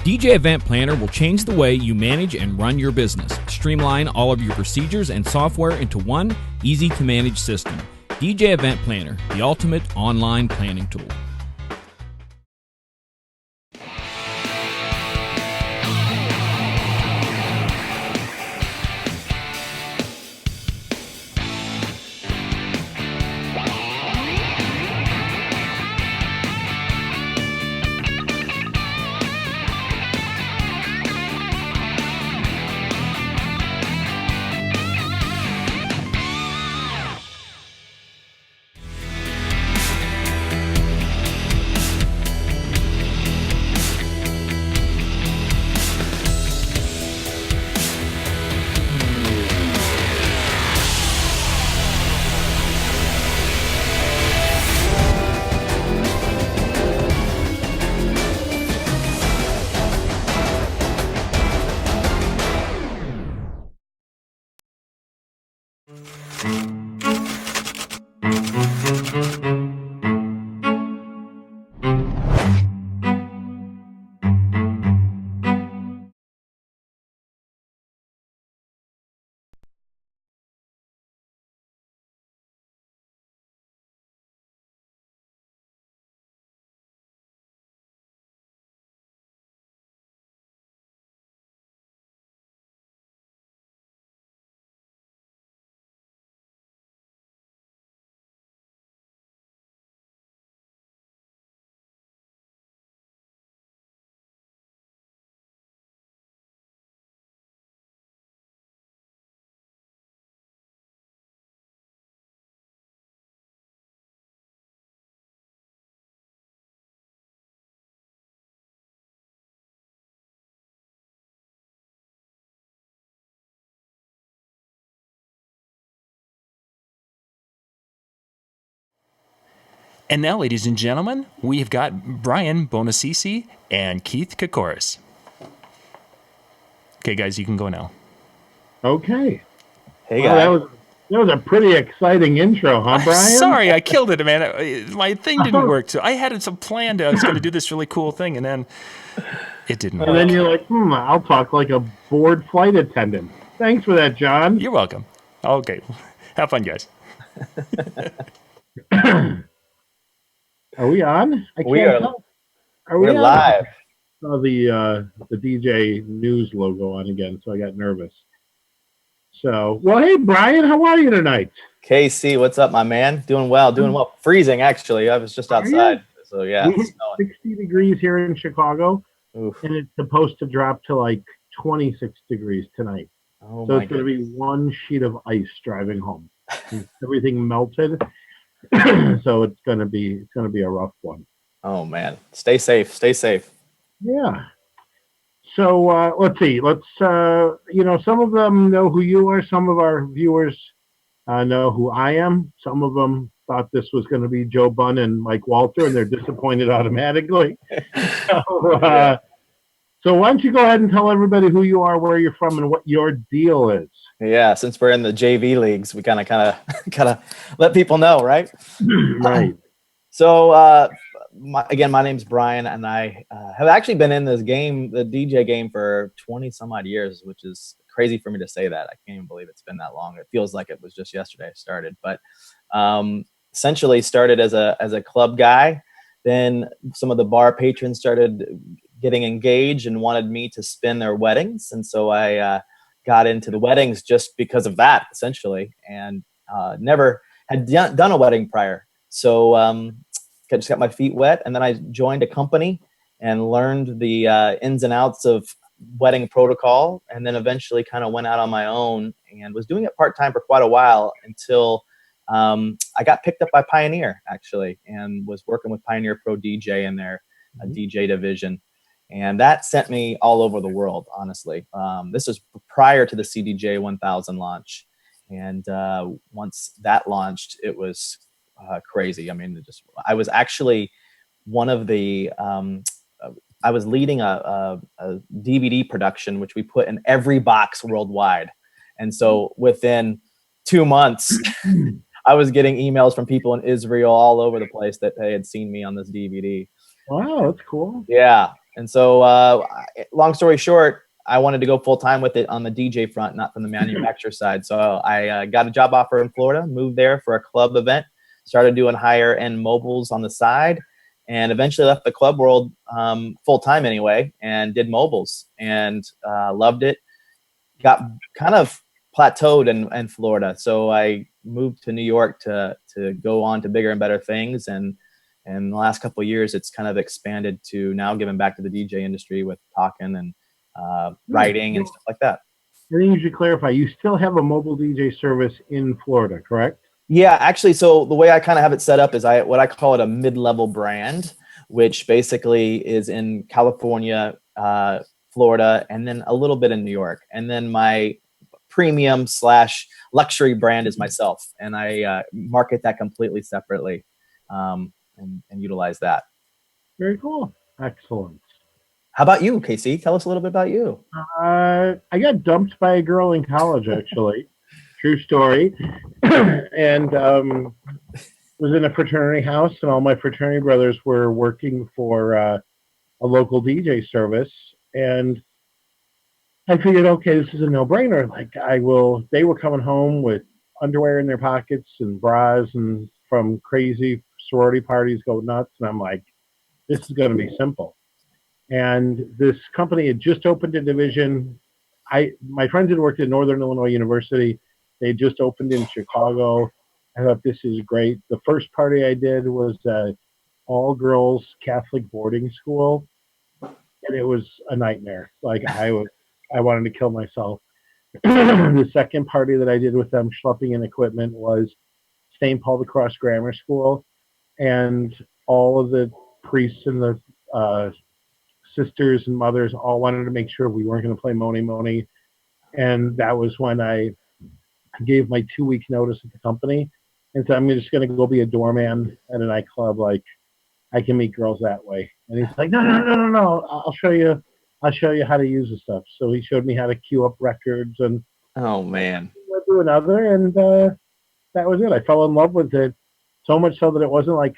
DJ Event Planner will change the way you manage and run your business. Streamline all of your procedures and software into one easy-to-manage system. DJ Event Planner, the ultimate online planning tool. And now, ladies and gentlemen, we've got Brian Buonassissi and Keith KoKoruz. Okay, guys, you can go now. Okay. Hey, guys. That was a pretty exciting intro, huh, Brian? Sorry, I killed it, man. My thing didn't work. So I had some plan I was going to do this really cool thing, and then it didn't work. And then you're like, I'll talk like a bored flight attendant. Thanks for that, John. You're welcome. Okay. Have fun, guys. Are we on? We're live. I saw the DJ News logo on again, so I got nervous. So, well, hey, Brian, how are you tonight? KC, what's up, my man? Doing well. Freezing, actually. I was just outside. So, yeah. We hit 60 degrees here in Chicago, Oof. and it's supposed to drop to like 26 degrees tonight. Oh, so it's going to be one sheet of ice driving home. Everything melted. So it's gonna be a rough one. Oh man, stay safe. Yeah. So let's see. Some of them know who you are. Some of our viewers know who I am. Some of them thought this was going to be Joe Bunn and Mike Walter, and they're disappointed automatically. So why don't you go ahead and tell everybody who you are, where you're from, and what your deal is? Yeah, since we're in the JV leagues, we kind of let people know, right? Right. So my name's Brian, and I have actually been in this game, the DJ game, for 20 some odd years, which is crazy for me to say that. I can't even believe it's been that long. It feels like it was just yesterday I started, but essentially started as a club guy. Then some of the bar patrons started getting engaged and wanted me to spin their weddings. And so I got into the weddings just because of that, essentially, and never had done a wedding prior. So I just got my feet wet. And then I joined a company and learned the ins and outs of wedding protocol. And then eventually kind of went out on my own and was doing it part-time for quite a while until I got picked up by Pioneer, actually, and was working with Pioneer Pro DJ in their DJ division. And that sent me all over the world, honestly. This was prior to the CDJ 1000 launch. And once that launched, it was crazy. I mean, I was actually one of the, I was leading a DVD production, which we put in every box worldwide. And so within 2 months, I was getting emails from people in Israel all over the place that they had seen me on this DVD. Wow, that's cool. Yeah. And so, long story short, I wanted to go full time with it on the DJ front, not from the manufacturer side. So I got a job offer in Florida, moved there for a club event, started doing higher end mobiles on the side, and eventually left the club world full time anyway, and did mobiles and loved it. Got kind of plateaued in Florida, so I moved to New York to go on to bigger and better things. And in the last couple of years, it's kind of expanded to now giving back to the DJ industry with talking and writing and stuff like that. I think you should clarify. You still have a mobile DJ service in Florida, correct? Yeah, actually, so the way I kind of have it set up is what I call it a mid-level brand, which basically is in California, Florida, and then a little bit in New York. And then my premium / luxury brand is myself, and I market that completely separately and utilize that. Very cool. Excellent. How about you, Casey? Tell us a little bit about you. I got dumped by a girl in college, actually. True story. And was in a fraternity house, and all my fraternity brothers were working for a local DJ service. And I figured, okay, this is a no-brainer. Like, they were coming home with underwear in their pockets and bras and from crazy sorority parties go nuts. And I'm like, this is going to be simple. And this company had just opened a division. My friends had worked at Northern Illinois University. They just opened in Chicago. I thought, this is great. The first party I did was all-girls Catholic boarding school, and it was a nightmare. Like, I wanted to kill myself. The second party that I did with them, schlepping in equipment, was St. Paul the Cross Grammar School, and all of the priests and the sisters and mothers all wanted to make sure we weren't going to play Moni Moni. And that was when I gave my 2-week notice at the company and said, I'm just going to go be a doorman at a nightclub. Like, I can meet girls that way. And he's like, no. I'll show you how to use the stuff. So he showed me how to queue up records, and oh man, do another, and that was it. I fell in love with it so much so that it wasn't like,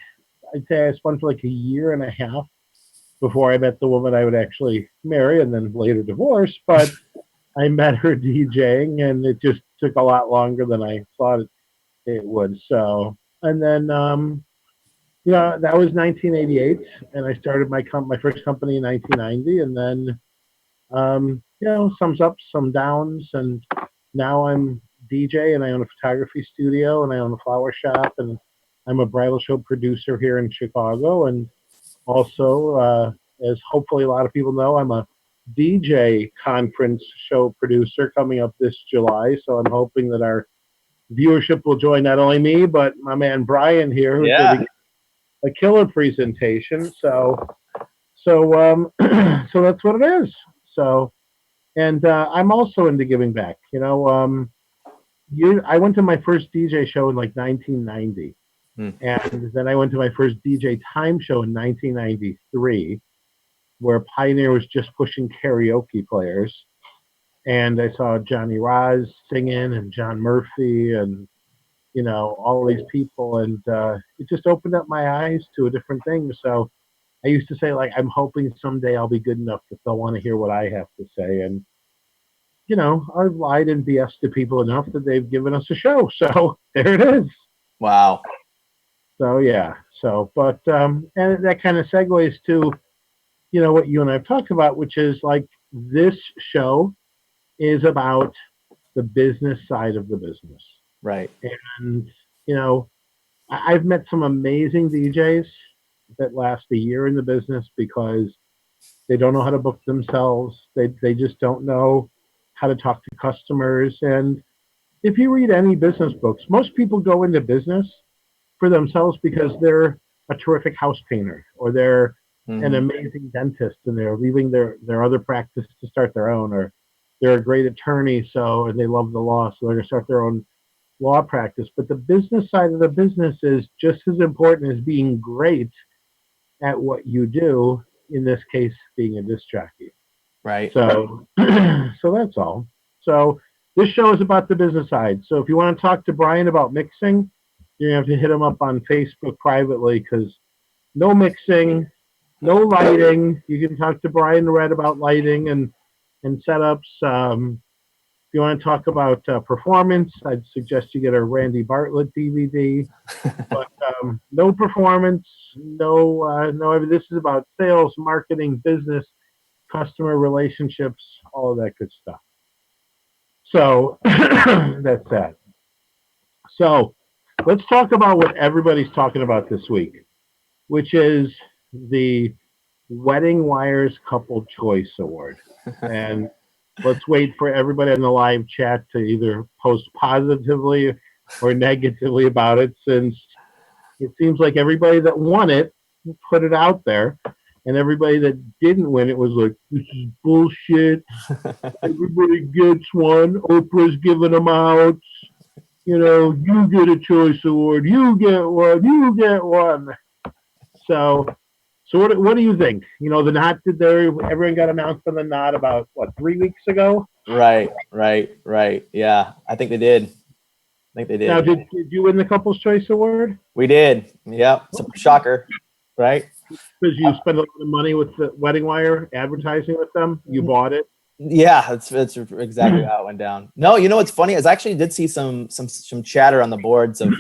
I'd say I spent for like a year and a half before I met the woman I would actually marry and then later divorce. But I met her DJing, and it just took a lot longer than I thought it would. So, and then, that was 1988, and I started my first company in 1990, and then, some ups, some downs, and now I'm DJ, and I own a photography studio, and I own a flower shop, and I'm a bridal show producer here in Chicago, and also, as hopefully a lot of people know, I'm a DJ conference show producer coming up this July. So I'm hoping that our viewership will join not only me, but my man Brian here, who's going to a killer presentation. So so that's what it is. So, and I'm also into giving back. I went to my first DJ show in like 1990. And then I went to my first DJ time show in 1993, where Pioneer was just pushing karaoke players. And I saw Johnny Roz singing and John Murphy and, all these people. And it just opened up my eyes to a different thing. So I used to say, like, I'm hoping someday I'll be good enough that they'll want to hear what I have to say. And, I've lied and BS to people enough that they've given us a show. So there it is. Wow. So, yeah. So, but, and that kind of segues to, what you and I have talked about, which is like, this show is about the business side of the business. Right. And, I've met some amazing DJs that last a year in the business because they don't know how to book themselves. They just don't know how to talk to customers. And if you read any business books, most people go into business for themselves because they're a terrific house painter, or they're an amazing dentist and they're leaving their other practice to start their own, or they're a great attorney, and they love the law, so they're going to start their own law practice. But the business side of the business is just as important as being great at what you do, in this case, being a disc jockey. Right. So, so that's all. So this show is about the business side. So if you want to talk to Brian about mixing, you're going to have to hit him up on Facebook privately, because no mixing, no lighting. You can talk to Brian and Red about lighting and setups. If you want to talk about performance, I'd suggest you get a Randy Bartlett DVD. But no performance, no. This is about sales, marketing, business, customer relationships, all of that good stuff. So that's that. So let's talk about what everybody's talking about this week, which is the Wedding Wires Couple Choice Award. And let's wait for everybody in the live chat to either post positively or negatively about it, since it seems like everybody that won it put it out there, and everybody that didn't win it was like, "This is bullshit. Everybody gets one. Oprah's giving them out. You get a choice award. You get one. You get one." So, what do you think? The knot did there. Everyone got announced on the knot about 3 weeks ago. Right. Yeah, I think they did. Now, did you win the Couples Choice Award? We did. Yeah, it's a shocker, right? Because you spent a lot of money with the Wedding Wire advertising with them. You bought it. Yeah, it's exactly how it went down. No, what's funny is I actually did see some chatter on the boards of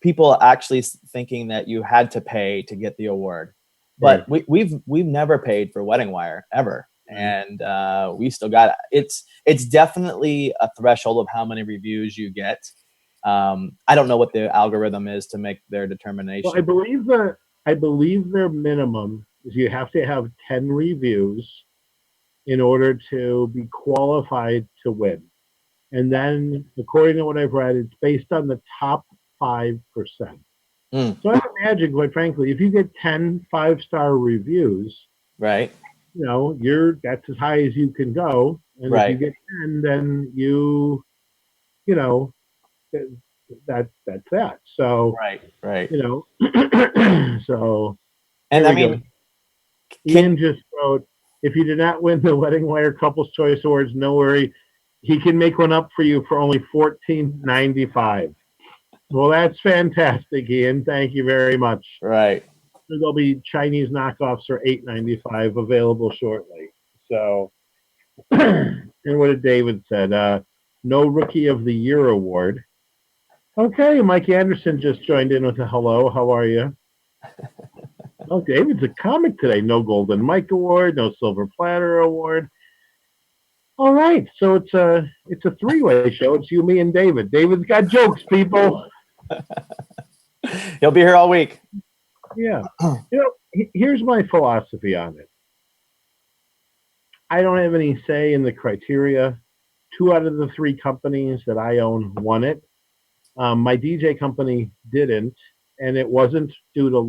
people actually thinking that you had to pay to get the award, but we've never paid for Wedding Wire ever, and we still got it. It's definitely a threshold of how many reviews you get. I don't know what the algorithm is to make their determination. Well, I believe their minimum is you have to have 10 reviews in order to be qualified to win. And then, according to what I've read, it's based on the top 5%. So I imagine, quite frankly, if you get 10 5-star reviews, right, that's as high as you can go. And if you get 10, then that's that. So right. So, and I mean, Ian just wrote, if you did not win the Wedding Wire Couples Choice Awards, no worry, he can make one up for you for only $14.95. Well, that's fantastic, Ian. Thank you very much. Right. There'll be Chinese knockoffs for $8.95 available shortly. So, and what did David said? No Rookie of the Year award. Okay, Mike Anderson just joined in with a hello. How are you? Oh, David's a comic today. No Golden Mike Award, no Silver Platter Award. All right, so it's a three-way show. It's you, me, and David. David's got jokes, people. He'll be here all week. Yeah. Here's my philosophy on it. I don't have any say in the criteria. 2 out of the 3 companies that I own won it. My DJ company didn't, and it wasn't due to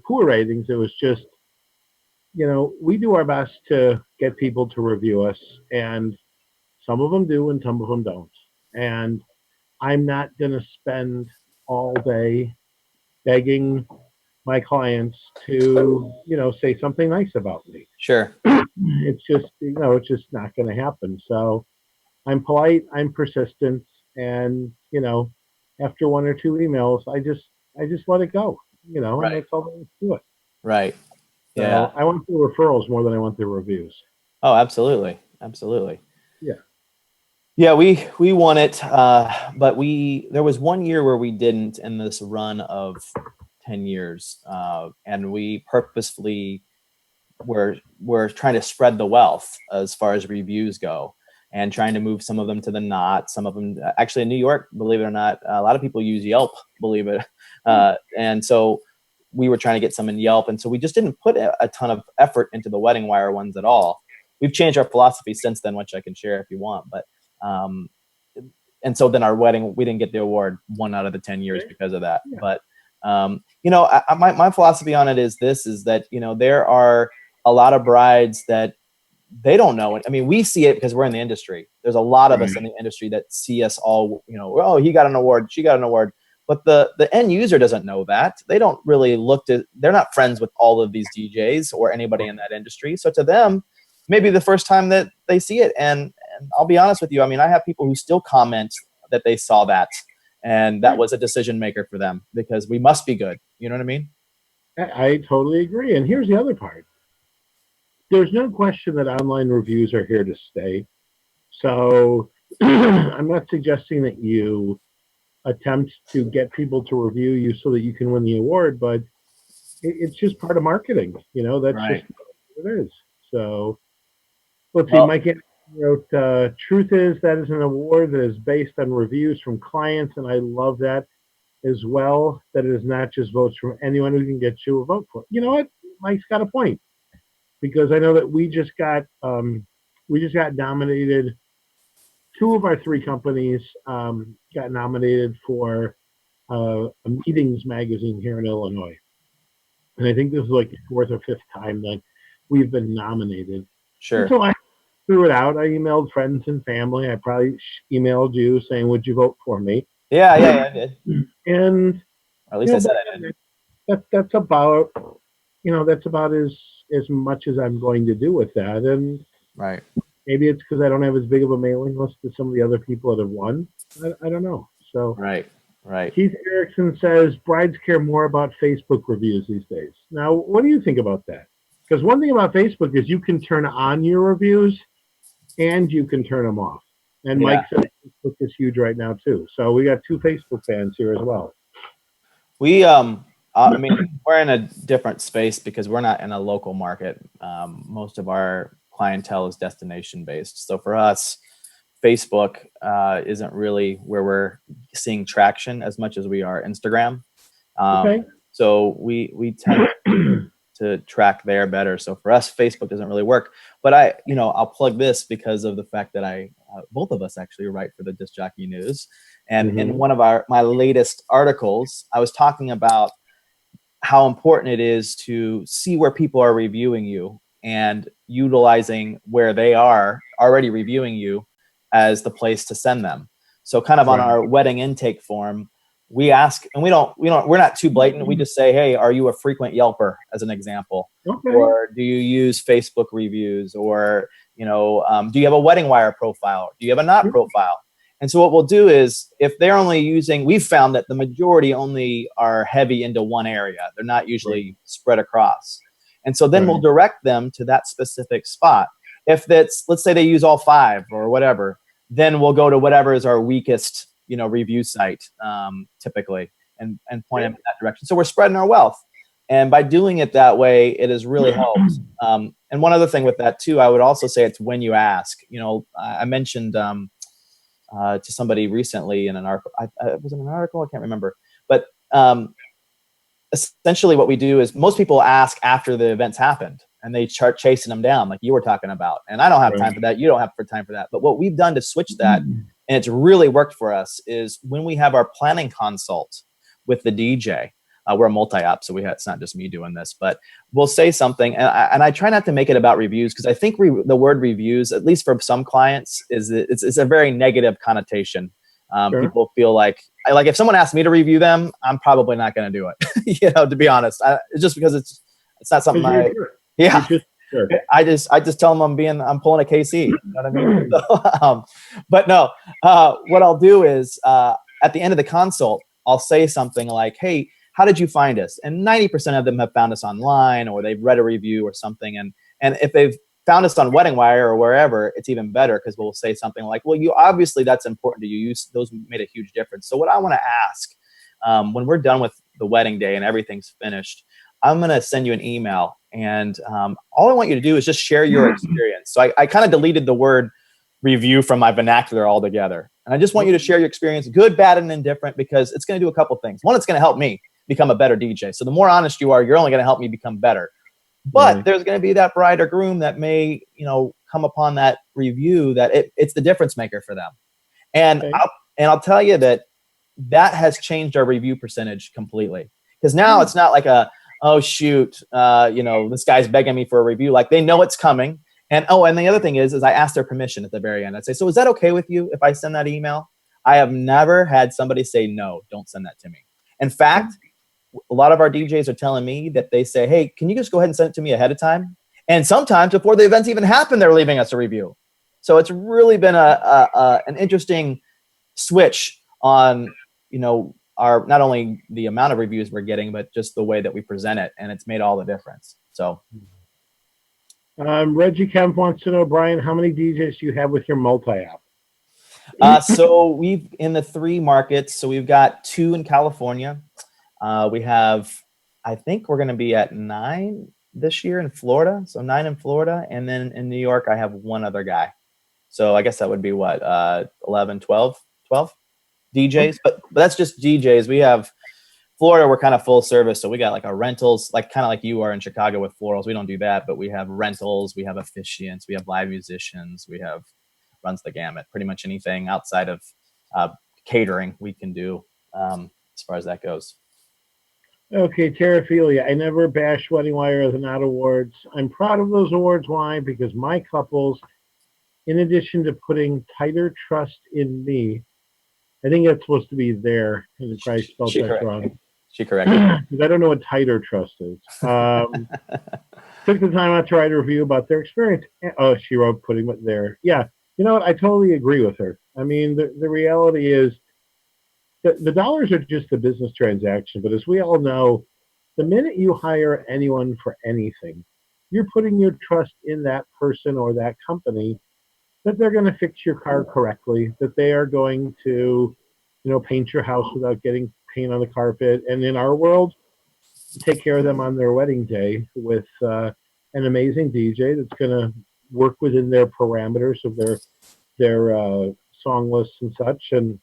poor ratings. It was just, we do our best to get people to review us, and some of them do and some of them don't. And I'm not going to spend all day begging my clients to, say something nice about me. Sure. It's just, it's just not going to happen. So I'm polite, I'm persistent, and, after 1 or 2 emails, I just let it go, and that's all there is to it. Right. So yeah. I want the referrals more than I want the reviews. Oh, absolutely. Absolutely. Yeah. Yeah, we won it, but there was 1 year where we didn't in this run of 10 years, and we purposefully were trying to spread the wealth as far as reviews go, and trying to move some of them to the knot. Some of them actually in New York, believe it or not, a lot of people use Yelp, believe it, and so we were trying to get some in Yelp, and so we just didn't put a ton of effort into the Wedding Wire ones at all. We've changed our philosophy since then, which I can share if you want, but. And so then our wedding, we didn't get the award 1 out of the 10 years because of that. Yeah. But, my philosophy on it is that, there are a lot of brides that they don't know it. I mean, we see it because we're in the industry. There's a lot of us in the industry that see us all, oh, he got an award, she got an award. But the end user doesn't know that. They don't really they're not friends with all of these DJs or anybody in that industry. So to them, maybe the first time that they see it. And I'll be honest with you. I mean, I have people who still comment that they saw that, and that was a decision maker for them because we must be good. You know what I mean? I totally agree. And here's the other part. There's no question that online reviews are here to stay. So I'm not suggesting that you attempt to get people to review you so that you can win the award, but it's just part of marketing. That's just Right. what it is. So let's see. Well, Mike wrote, "Truth is that is an award that is based on reviews from clients, and I love that as well. That it is not just votes from anyone who can get you a vote for. You know what? Mike's got a point because I know that we just got nominated. Two of our three companies got nominated for a meetings magazine here in Illinois, and I think this is like the fourth or fifth time that we've been nominated. And sure. so I threw it out. I emailed friends and family. I probably emailed you saying, "Would you vote for me?" Yeah, I did. And Or at least I but said I did. that's about as much as I'm going to do with that. And Right. maybe it's because I don't have as big of a mailing list as some of the other people that have won. I don't know. So Right. Right. Keith Erickson says brides care more about Facebook reviews these days. Now, what do you think about that? Because one thing about Facebook is you can turn on your reviews and you can turn them off. And Yeah. Mike says Facebook is huge right now too. So we got two Facebook fans here as well. We I mean, we're in a different space because we're not in a local market. Most of our clientele is destination based. So for us, Facebook isn't really where we're seeing traction as much as we are Instagram. Okay. So we tend to track there better. So for us, Facebook doesn't really work. But I'll plug this because of the fact that both of us actually write for the Disc Jockey News. And in one of my latest articles, I was talking about how important it is to see where people are reviewing you and utilizing where they are already reviewing you as the place to send them. So kind of on our wedding intake form, we ask, and we're not too blatant. We just say, hey, are you a frequent Yelper as an example? Okay. Or do you use Facebook reviews? Or, do you have a Wedding Wire profile? Do you have a Knot profile? And so what we'll do is if they're only using, we've found that the majority only are heavy into one area. They're not usually spread across. And so then we'll direct them to that specific spot. If that's, let's say they use all 5 or whatever, then we'll go to whatever is our weakest, review site typically and point them in that direction. So we're spreading our wealth. And by doing it that way, it has really helped. And one other thing with that too, I would also say it's when you ask. I mentioned to somebody recently in an article. Was it an article? I can't remember. But essentially what we do is most people ask after the events happened and they start chasing them down like you were talking about. And I don't have time for that. You don't have time for that. But what we've done to switch that, and it's really worked for us, is when we have our planning consult with the DJ, we're a multi-op, so it's not just me doing this, but we'll say something. And I try not to make it about reviews because I think the word reviews, at least for some clients, it's a very negative connotation. People feel like if someone asks me to review them, I'm probably not going to do it. To be honest, it's just because it's not something I just tell them I'm pulling a KC. You know what I mean? So, but no, what I'll do is at the end of the consult, I'll say something like, hey, how did you find us? And 90% of them have found us online or they've read a review or something. And if they've found us on Wedding Wire or wherever, it's even better because we'll say something like, well, you obviously that's important to you. Those made a huge difference. So what I want to ask when we're done with the wedding day and everything's finished, I'm going to send you an email. And all I want you to do is just share your experience. So I kind of deleted the word review from my vernacular altogether. And I just want you to share your experience, good, bad, and indifferent, because it's going to do a couple things. One, it's going to help me become a better DJ. So the more honest you are, you're only going to help me become better. But there's going to be that bride or groom that may, come upon that review that it's the difference maker for them. And I'll tell you that has changed our review percentage completely. Because now it's not like oh shoot, this guy's begging me for a review. Like they know it's coming. And the other thing is I ask their permission at the very end. I'd say, so is that okay with you if I send that email? I have never had somebody say, no, don't send that to me. In fact, a lot of our DJs are telling me that they say, hey, can you just go ahead and send it to me ahead of time? And sometimes before the events even happen, they're leaving us a review. So it's really been an interesting switch on, our not only the amount of reviews we're getting, but just the way that we present it, and it's made all the difference. So Reggie Kemp wants to know, Brian, how many DJs do you have with your multi-app? So we've in the 3 markets. So we've got 2 in California. We have, I think we're going to be at 9 this year in Florida. So 9 in Florida. And then in New York, I have 1 other guy. So I guess that would be what, 11, 12 DJs, but that's just DJs. We have Florida, we're kind of full service. So we got like our rentals, like kind of like you are in Chicago with florals. We don't do that, but we have rentals, we have officiants, we have live musicians, we have runs the gamut. Pretty much anything outside of catering we can do as far as that goes. Okay, Terraphilia, I never bash Wedding Wire or the Knot Awards. I'm proud of those awards. Why? Because my couples, in addition to putting tighter trust in me, I think that's supposed to be there, and I probably spelled that wrong. She corrected. Because I don't know what tighter trust is. Took the time out to write a review about their experience. Oh, she wrote putting it there. Yeah, you know what? I totally agree with her. I mean, the reality is that the dollars are just a business transaction. But as we all know, the minute you hire anyone for anything, you're putting your trust in that person or that company that they're going to fix your car correctly, that they are going to, paint your house without getting paint on the carpet. And in our world, take care of them on their wedding day with an amazing DJ that's going to work within their parameters of their song lists and such, and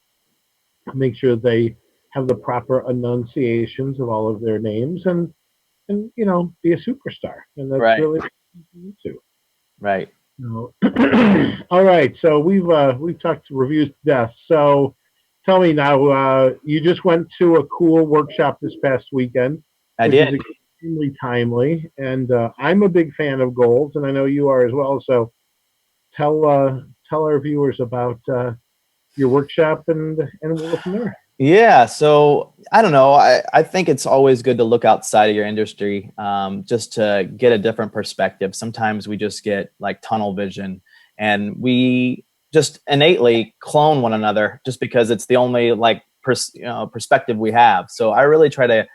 make sure they have the proper enunciations of all of their names, and be a superstar. And that's really what you need to. Right. No. All right, so we've talked reviews to death. So tell me now, you just went to a cool workshop this past weekend. I did. Is extremely timely, and I'm a big fan of goals, and I know you are as well. So tell our viewers about your workshop, and we'll go from there. Yeah, so I don't know. I think it's always good to look outside of your industry, just to get a different perspective. Sometimes we just get like tunnel vision, and we just innately clone one another just because it's the only like perspective we have. So I really try to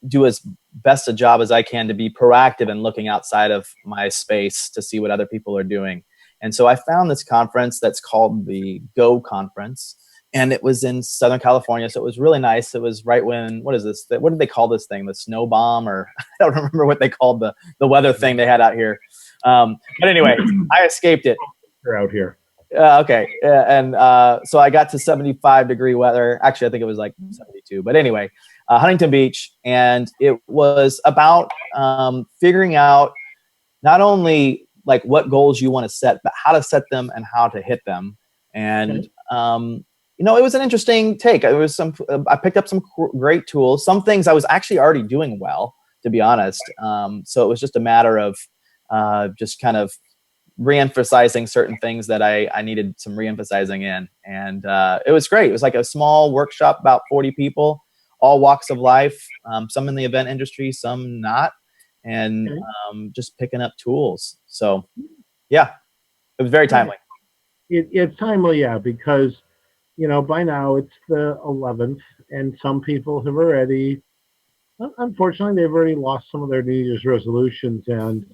do as best a job as I can to be proactive and looking outside of my space to see what other people are doing. And so I found this conference that's called the Go Conference. And it was in Southern California, so it was really nice. It was right when, what did they call this thing? The snow bomb, or I don't remember what they called the weather thing they had out here. But anyway, I escaped it. They're out here. Okay. And so I got to 75-degree weather. Actually, I think it was like 72. But anyway, Huntington Beach. And it was about figuring out not only like what goals you want to set, but how to set them and how to hit them. And it was an interesting take. I picked up some great tools. Some things I was actually already doing well, to be honest. So it was just a matter of just kind of re-emphasizing certain things that I needed some re-emphasizing in. And it was great. It was like a small workshop, about 40 people, all walks of life, some in the event industry, some not, and just picking up tools. So, yeah, it was very timely. It's timely, yeah, because by now it's the 11th, and some people have already, unfortunately, they've already lost some of their New Year's resolutions. And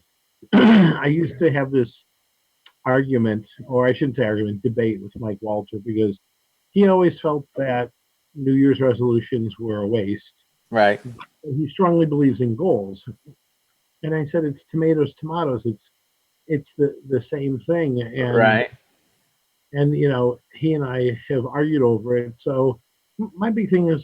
I used to have this argument, or I shouldn't say argument, debate with Mike Walter, because he always felt that New Year's resolutions were a waste. Right. He strongly believes in goals. And I said, it's tomatoes. It's the same thing. And right. And, he and I have argued over it. So my big thing is,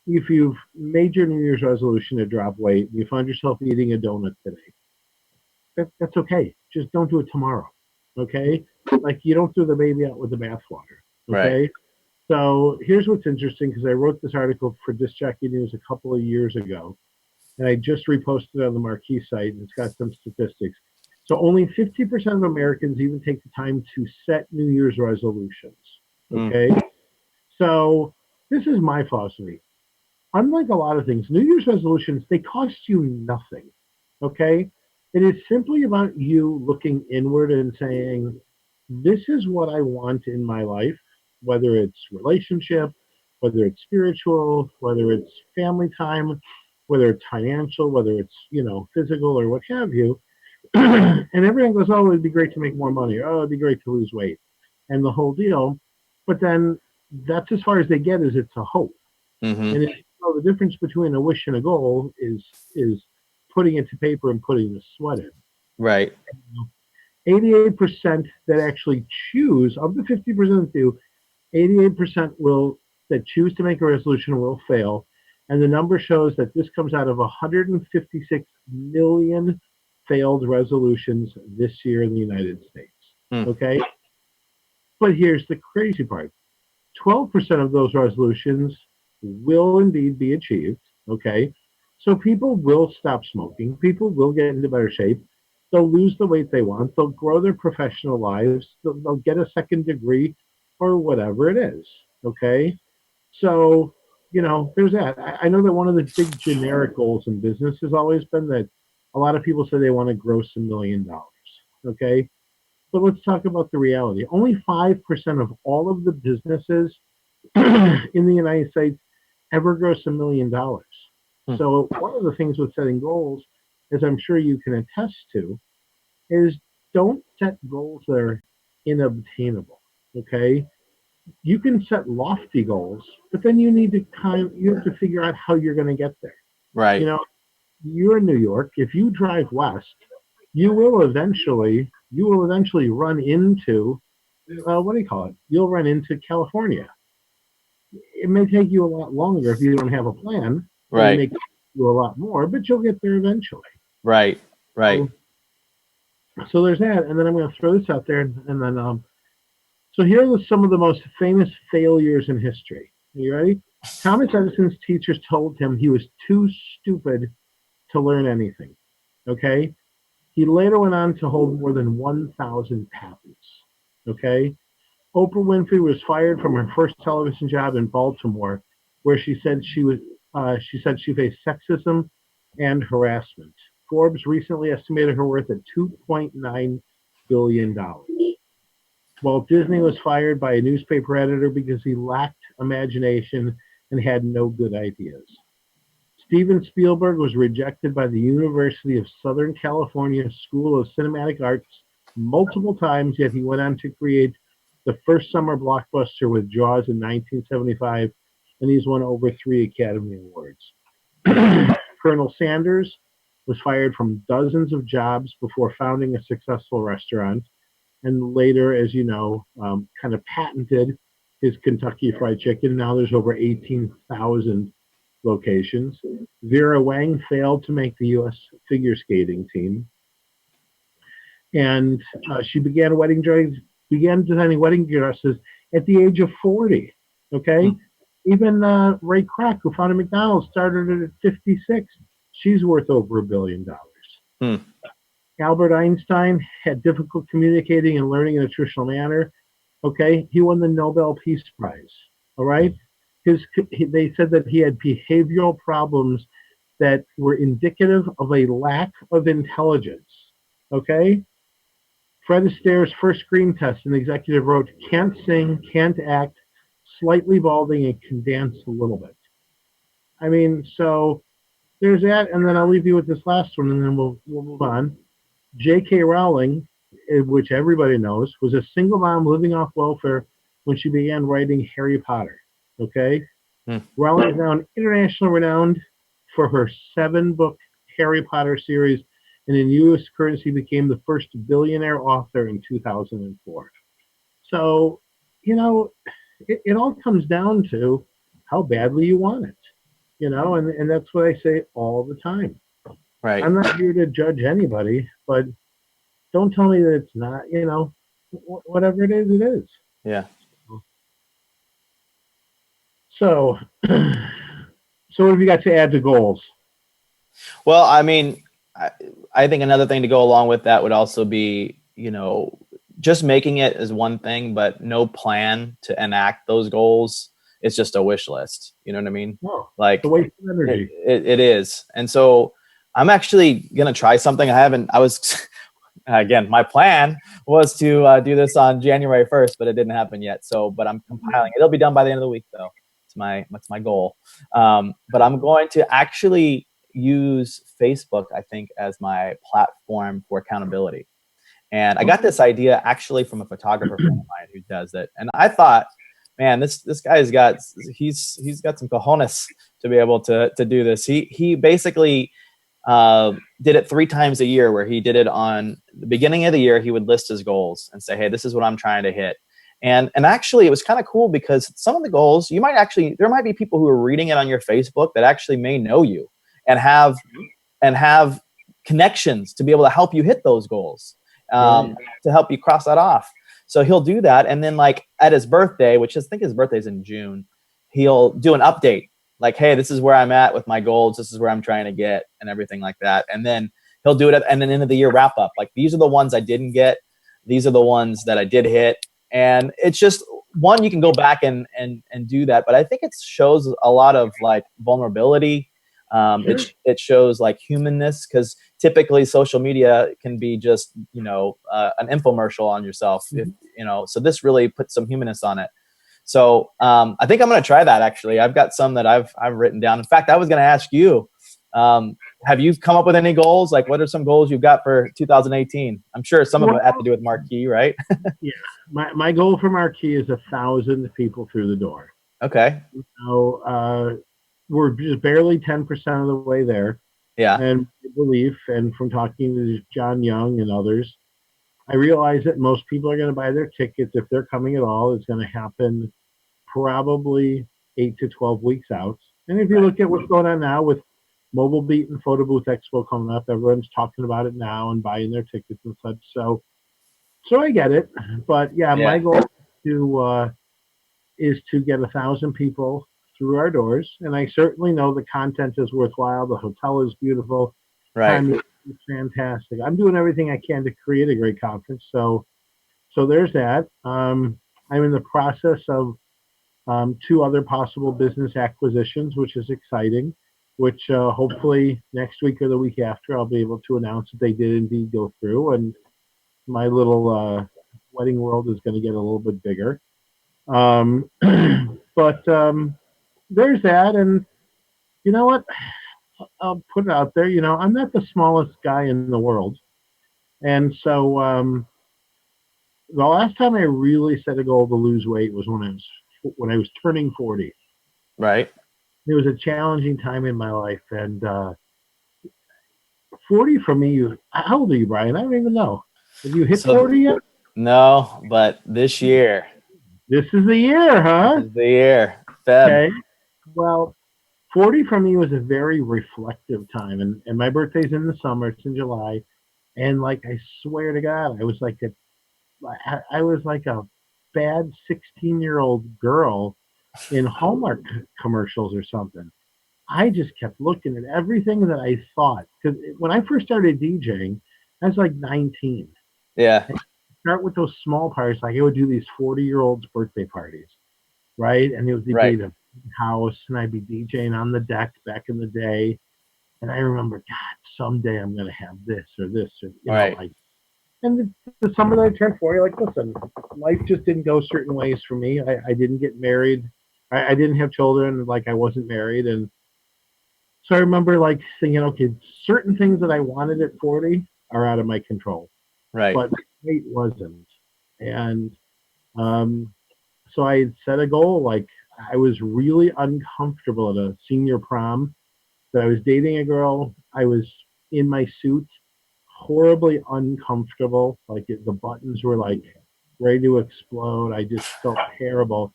if you've made your New Year's resolution to drop weight, and you find yourself eating a donut today, that's okay. Just don't do it tomorrow. Okay? Like, you don't throw the baby out with the bathwater. Okay? Right. So here's what's interesting, because I wrote this article for Disc Jockey News a couple of years ago, and I just reposted it on the Marquee site, and it's got some statistics. So only 50% of Americans even take the time to set New Year's resolutions. Okay? So this is my philosophy. Unlike a lot of things, New Year's resolutions, they cost you nothing. Okay? It is simply about you looking inward and saying, this is what I want in my life, whether it's relationship, whether it's spiritual, whether it's family time, whether it's financial, whether it's, physical or what have you. And everyone goes, oh, it'd be great to make more money. Oh, it'd be great to lose weight and the whole deal. But then that's as far as they get, is it's a hope. Mm-hmm. And the difference between a wish and a goal is putting it to paper and putting the sweat in. Right. 88% that actually choose, of the 50% that do, 88% that choose to make a resolution will fail. And the number shows that this comes out of 156 million failed resolutions this year in the United States. Okay? But here's the crazy part. 12% of those resolutions will indeed be achieved. Okay? So people will stop smoking. People will get into better shape. They'll lose the weight they want. They'll grow their professional lives. They'll get a second degree or whatever it is. Okay? So, there's that. I know that one of the big generic goals in business has always been that a lot of people say they want to gross $1 million. Okay? But let's talk about the reality. Only 5% of all of the businesses in the United States ever gross $1 million. So one of the things with setting goals, as I'm sure you can attest to, is don't set goals that are inobtainable. Okay? You can set lofty goals, but then you have to figure out how you're going to get there. Right. You're in New York. If you drive west, you will eventually run into You'll run into California. It may take you a lot longer if you don't have a plan. Right. It may take you a lot more, but you'll get there eventually. Right. So there's that, and then I'm going to throw this out there, and then so here are some of the most famous failures in history. Are you ready? Thomas Edison's teachers told him he was too stupid to learn anything. Okay? He later went on to hold more than 1,000 patents. Okay? Oprah Winfrey was fired from her first television job in Baltimore, where she said she faced sexism and harassment. Forbes recently estimated her worth at $2.9 billion. Walt Disney was fired by a newspaper editor because he lacked imagination and had no good ideas. Steven Spielberg was rejected by the University of Southern California School of Cinematic Arts multiple times, yet he went on to create the first summer blockbuster with Jaws in 1975, and he's won over 3 Academy Awards. Colonel Sanders was fired from dozens of jobs before founding a successful restaurant, and later, as you know, kind of patented his Kentucky Fried Chicken. Now there's over 18,000 locations. Vera Wang failed to make the U.S. figure skating team, and she began designing wedding dresses at the age of 40. Okay, even Ray Kroc, who founded McDonald's, started it at 56. She's worth over $1 billion. Albert Einstein had difficulty communicating and learning in a traditional manner. Okay, he won the Nobel Peace Prize. All right, they said that he had behavioral problems that were indicative of a lack of intelligence. Okay, Fred Astaire's first screen test, an executive wrote, "Can't sing, can't act, slightly balding, and can dance a little bit." I mean, so there's that, and then I'll leave you with this last one, and then we'll move on. J.K. Rowling, which everybody knows, was a single mom living off welfare when she began writing Harry Potter. Okay? Rowling is now internationally renowned for her 7-book Harry Potter series, and in U.S. currency became the first billionaire author in 2004. So, it all comes down to how badly you want it. And that's what I say all the time. Right. I'm not here to judge anybody, but don't tell me that it's not, whatever it is, it is. Yeah. So, so what have you got to add to goals? Well, I mean, I think another thing to go along with that would also be, just making it is one thing, but no plan to enact those goals. It's just a wish list. You know what I mean? Oh, like the waste of energy. It is. And so I'm actually going to try something. Again, my plan was to do this on January 1st, but it didn't happen yet. So, but I'm compiling. It'll be done by the end of the week though. That's my goal. But I'm going to actually use Facebook, I think, as my platform for accountability. And I got this idea actually from a photographer friend of mine who does it. And I thought, man, this guy's got he's got some cojones to be able to do this. He basically did it 3 times a year, where he did it on the beginning of the year. He would list his goals and say, hey, this is what I'm trying to hit. And actually, it was kind of cool, because some of the goals, there might be people who are reading it on your Facebook that actually may know you and have connections to be able to help you hit those goals, to help you cross that off. So he'll do that. And then, like, at his birthday, which I think his birthday's in June, he'll do an update. Like, hey, this is where I'm at with my goals. This is where I'm trying to get, and everything like that. And then he'll do it and then end of the year wrap up. Like, these are the ones I didn't get. These are the ones that I did hit. And it's just one, you can go back and do that. But I think it shows a lot of, like, vulnerability. It shows, like, humanness, because typically social media can be just, an infomercial on yourself, so this really puts some humanness on it. So I think I'm going to try that. Actually, I've got some that I've written down. In fact, I was going to ask you, have you come up with any goals? Like, what are some goals you've got for 2018? I'm sure some of them have to do with Marquee, right? Yeah. My goal for Marquee is 1,000 people through the door. Okay. So we're just barely 10% of the way there. Yeah. And I believe, and from talking to John Young and others, I realize that most people are going to buy their tickets, if they're coming at all. It's going to happen probably 8 to 12 weeks out. And if you look at what's going on now with Mobile Beat and Photo Booth Expo coming up, everyone's talking about it now and buying their tickets and such. So I get it. But yeah. My goal is to get 1,000 people through our doors. And I certainly know the content is worthwhile. The hotel is beautiful. Right. It's fantastic. I'm doing everything I can to create a great conference. So there's that. I'm in the process of 2 other possible business acquisitions, which is exciting, which hopefully next week or the week after, I'll be able to announce that they did indeed go through. And my little wedding world is going to get a little bit bigger. But there's that. And you know what? I'll put it out there. I'm not the smallest guy in the world. And so the last time I really set a goal to lose weight was when I was turning 40. Right. It was a challenging time in my life. And 40 for me, how old are you, Brian? I don't even know. Have you hit 40 yet? No, but this year. This is the year, huh? This is the year. Feb. Okay. Well, 40 for me was a very reflective time. And my birthday's in the summer. It's in July. And, like, I swear to God, I was like a bad 16-year-old girl in Hallmark commercials or something. I just kept looking at everything that I thought. Because when I first started DJing, I was like 19. Yeah. Start with those small parties. Like, I would do these 40-year-olds' birthday parties, right? And it would be the house, and I'd be DJing on the deck back in the day. And I remember, God, someday I'm going to have this or this. Or, you know, like, and the summer that I turned 40, like, listen, life just didn't go certain ways for me. I didn't get married. I didn't have children. Like, I wasn't married. And so I remember, like, thinking, okay, certain things that I wanted at 40 are out of my control. Right. But weight wasn't. And so I had set a goal. Like, I was really uncomfortable at a senior prom. That I was dating a girl. I was in my suit, horribly uncomfortable. Like, the buttons were like ready to explode. I just felt terrible.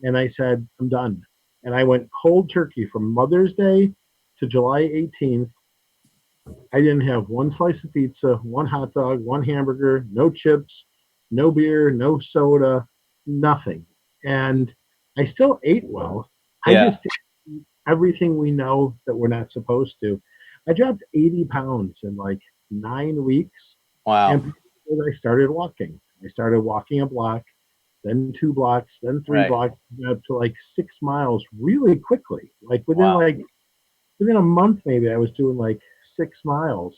And I said, I'm done. And I went cold turkey from Mother's Day to July 18th. I didn't have one slice of pizza, one hot dog, one hamburger, no chips, no beer, no soda, nothing. And I still ate well. I just ate everything we know that we're not supposed to. I dropped 80 pounds in like 9 weeks. Wow. And I started walking. I started walking a block, then 2 blocks, then 3 blocks, up to like 6 miles really quickly. Like within a month, maybe I was doing like 6 miles.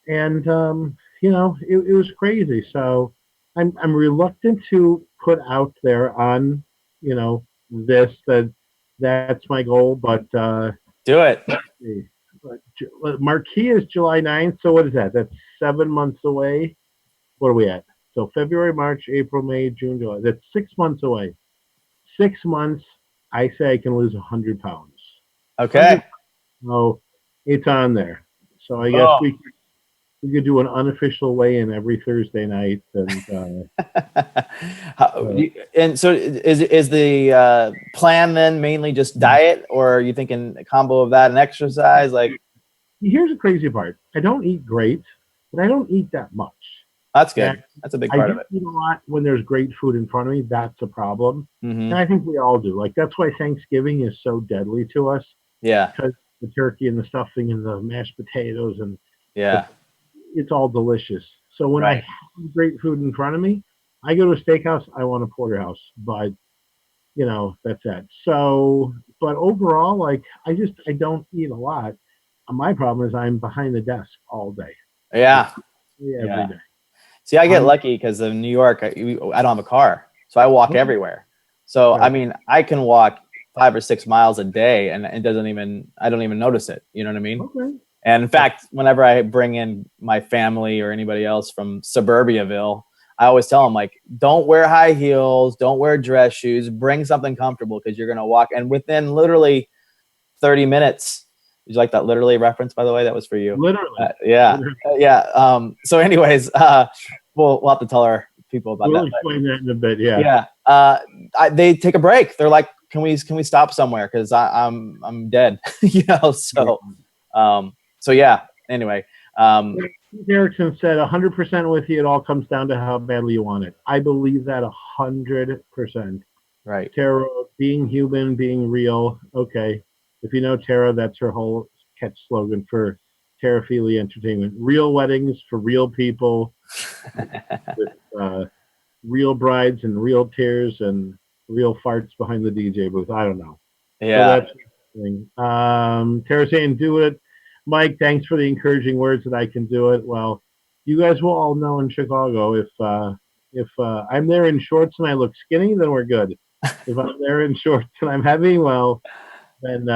And, it was crazy. So I'm reluctant to put out there on, that's my goal. But Do it. Marquee is July 9th. So what is that? That's 7 months away. What are we at? So February, March, April, May, June, July. That's 6 months away. 6 months. I say I can lose 100 pounds. Okay. So it's on there. So I guess we could do an unofficial weigh-in every Thursday night, and and so is the plan then mainly just diet, or are you thinking a combo of that and exercise? Like, here's the crazy part: I don't eat great, but I don't eat that much. that's good. That's a big part of it. I do eat a lot when there's great food in front of me. That's a problem, and I think we all do. Like that's why Thanksgiving is so deadly to us. Yeah. Because the turkey and the stuffing and the mashed potatoes and it's all delicious. So when I have great food in front of me, I go to a steakhouse, I want a porterhouse, but that's it. So, but overall, like I don't eat a lot. My problem is I'm behind the desk all day. Yeah. Every day. See, I get lucky because in New York, I don't have a car, so I walk everywhere. So, I mean, I can walk 5 or 6 miles a day and I don't even notice it. You know what I mean? Okay. And in fact, whenever I bring in my family or anybody else from Suburbiaville, I always tell them, like, don't wear high heels, don't wear dress shoes, bring something comfortable because you're going to walk. And within literally 30 minutes, did you like that literally reference, by the way? That was for you. Literally. Yeah. So anyways, we'll have to tell our people about that. We'll explain that in a bit. Yeah. They take a break. They're like, can we stop somewhere? Cause I'm dead, So yeah, anyway. Erickson said 100% with you. It all comes down to how badly you want it. I believe that 100%. Right. Tara, being human, being real. Okay. If you know Tara, that's her whole catch slogan for Terraphilia Entertainment. Real weddings for real people with real brides and real tears and real farts behind the DJ booth. I don't know. Yeah. So that's the thing. Tara saying, do it. Mike, thanks for the encouraging words that I can do it. Well, you guys will all know in Chicago if I'm there in shorts and I look skinny, then we're good. If I'm there in shorts and I'm heavy, well, then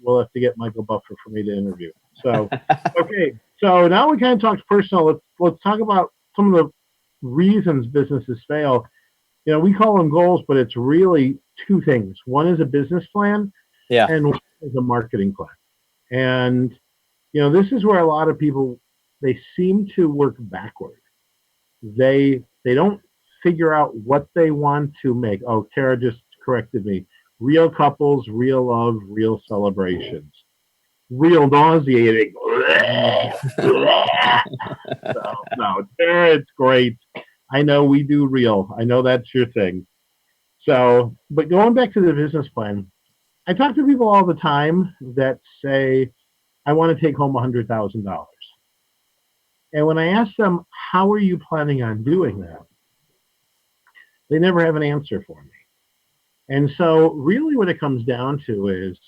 we'll have to get Michael Buffer for me to interview. So, okay. So now we kind of talked personal. Let's talk about some of the reasons businesses fail. We call them goals, but it's really two things. One is a business plan, and one is a marketing plan. And this is where a lot of people, they seem to work backward. They don't figure out what they want to make. Oh, Tara just corrected me. Real couples, real love, real celebrations. Real nauseating. No, Tara, it's great. I know we do real. I know that's your thing. So, but going back to the business plan, I talk to people all the time that say, I want to take home $100,000. And when I ask them, how are you planning on doing that? They never have an answer for me. And so really what it comes down to is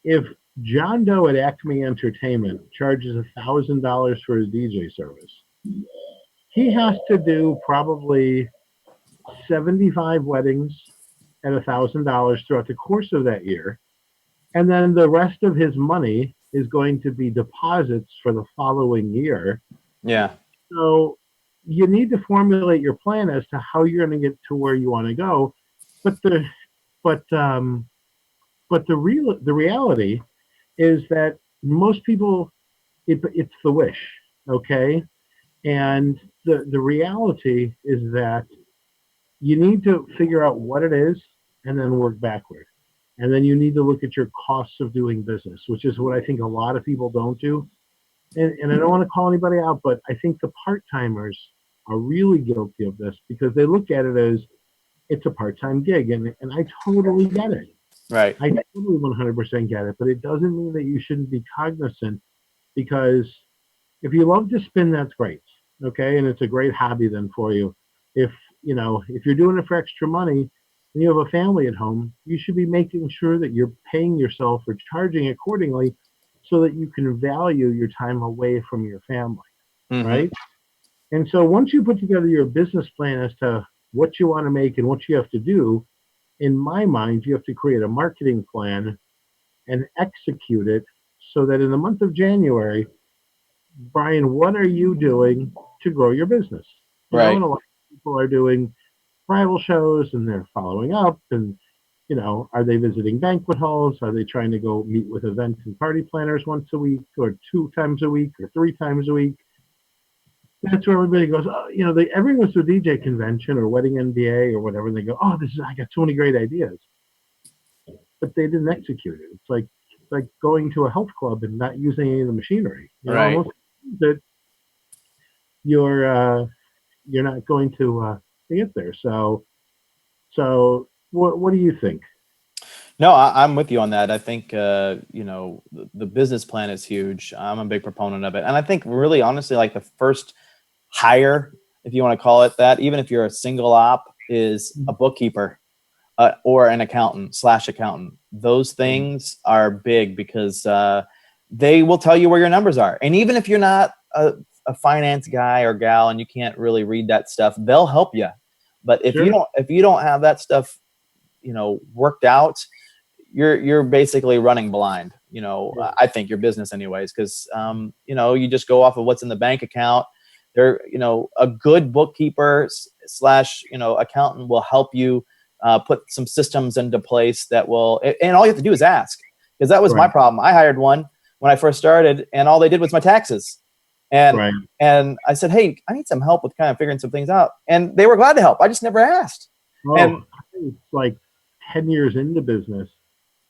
if John Doe at Acme Entertainment charges $1,000 for his DJ service, he has to do probably 75 weddings at $1,000 throughout the course of that year. And then the rest of his money is going to be deposits for the following year. Yeah. So you need to formulate your plan as to how you're going to get to where you want to go. But the reality is that most people, it's the wish, okay? And the reality is that you need to figure out what it is and then work backward. And then you need to look at your costs of doing business, which is what I think a lot of people don't do. And I don't want to call anybody out, but I think the part-timers are really guilty of this because they look at it as it's a part-time gig. And I totally get it. Right. I totally 100% get it. But it doesn't mean that you shouldn't be cognizant, because if you love to spin, that's great. Okay. And it's a great hobby then for you. If you're doing it for extra money, and you have a family at home, you should be making sure that you're paying yourself or charging accordingly so that you can value your time away from your family, right? And so once you put together your business plan as to what you want to make and what you have to do, in my mind, you have to create a marketing plan and execute it so that in the month of January, Brian, what are you doing to grow your business? Right. And a lot of people are doing rival shows and they're following up and are they visiting banquet halls? Are they trying to go meet with event and party planners once a week or 2 times a week or 3 times a week? That's where everybody goes, oh, everyone goes to a DJ convention or wedding MBA or whatever, and they go, oh, I got so many great ideas. But they didn't execute it. It's like going to a health club and not using any of the machinery. Right. That you're not going to get there. So what do you think? No, I'm with you on that. I think, the business plan is huge. I'm a big proponent of it. And I think really, honestly, like the first hire, if you want to call it that, even if you're a single op, is a bookkeeper or an accountant/accountant. Those things are big because they will tell you where your numbers are. And even if you're not a finance guy or gal and you can't really read that stuff, they'll help you. But if you don't have that stuff, worked out, you're basically running blind. I think your business anyways, because you just go off of what's in the bank account. There, a good bookkeeper / accountant will help you put some systems into place that will, and all you have to do is ask, because that was my problem. I hired one when I first started, and all they did was my taxes. And I said, hey, I need some help with kind of figuring some things out. And they were glad to help. I just never asked. And it's like 10 years into business,